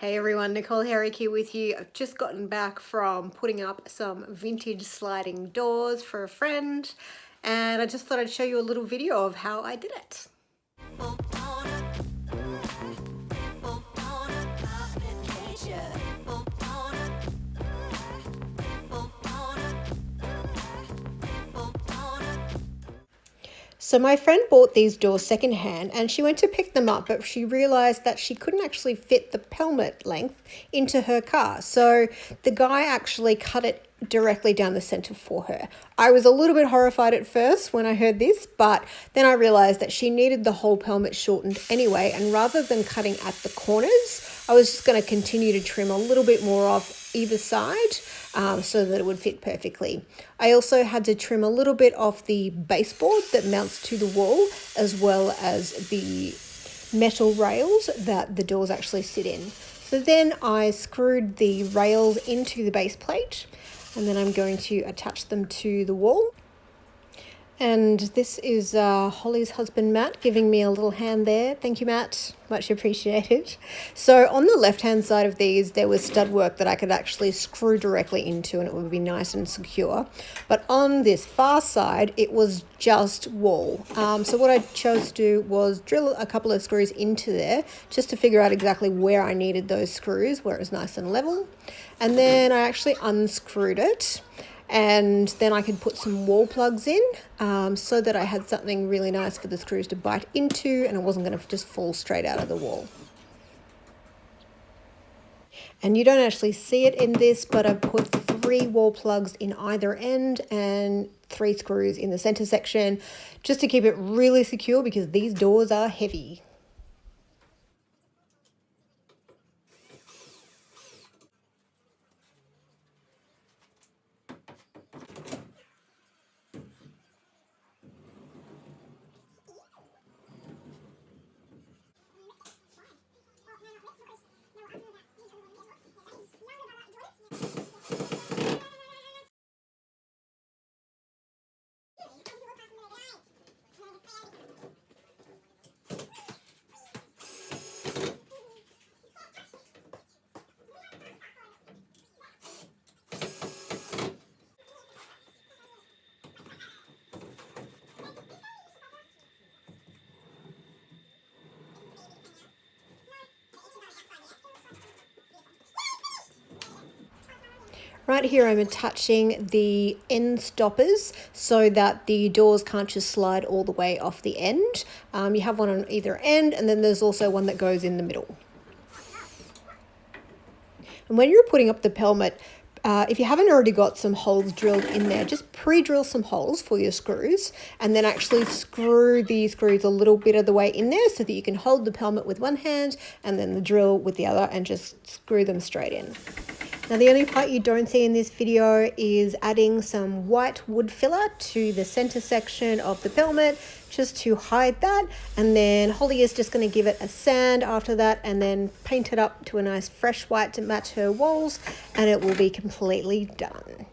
Hey everyone, Nicole Herrick here with you. I've just gotten back from putting up some vintage sliding doors for a friend, and I just thought I'd show you a little video of how I did it. So my friend bought these doors secondhand and she went to pick them up, but she realized that she couldn't actually fit the pelmet length into her car. So the guy actually cut it directly down the center for her. I was a little bit horrified at first when I heard this, but then I realized that she needed the whole pelmet shortened anyway, and rather than cutting at the corners, I was just going to continue to trim a little bit more off either side so that it would fit perfectly. I also had to trim a little bit off the baseboard that mounts to the wall, as well as the metal rails that the doors actually sit in. So then I screwed the rails into the base plate, and then I'm going to attach them to the wall. And this is Hollie's husband, Matt, giving me a little hand there. Thank you, Matt. Much appreciated. So on the left-hand side of these, there was stud work that I could actually screw directly into and it would be nice and secure. But on this far side, it was just wall. So what I chose to do was drill a couple of screws into there just to figure out exactly where I needed those screws, where it was nice and level. And then I actually unscrewed it. And then I could put some wall plugs in so that I had something really nice for the screws to bite into and it wasn't going to just fall straight out of the wall. And you don't actually see it in this, but I've put 3 wall plugs in either end and 3 screws in the center section just to keep it really secure because these doors are heavy. Right here I'm attaching the end stoppers so that the doors can't just slide all the way off the end. You have one on either end and then there's also one that goes in the middle. And when you're putting up the pelmet, if you haven't already got some holes drilled in there, just pre-drill some holes for your screws and then actually screw the screws a little bit of the way in there so that you can hold the pelmet with one hand and then the drill with the other and just screw them straight in. Now the only part you don't see in this video is adding some white wood filler to the center section of the pelmet just to hide that, and then Hollie is just going to give it a sand after that and then paint it up to a nice fresh white to match her walls and it will be completely done.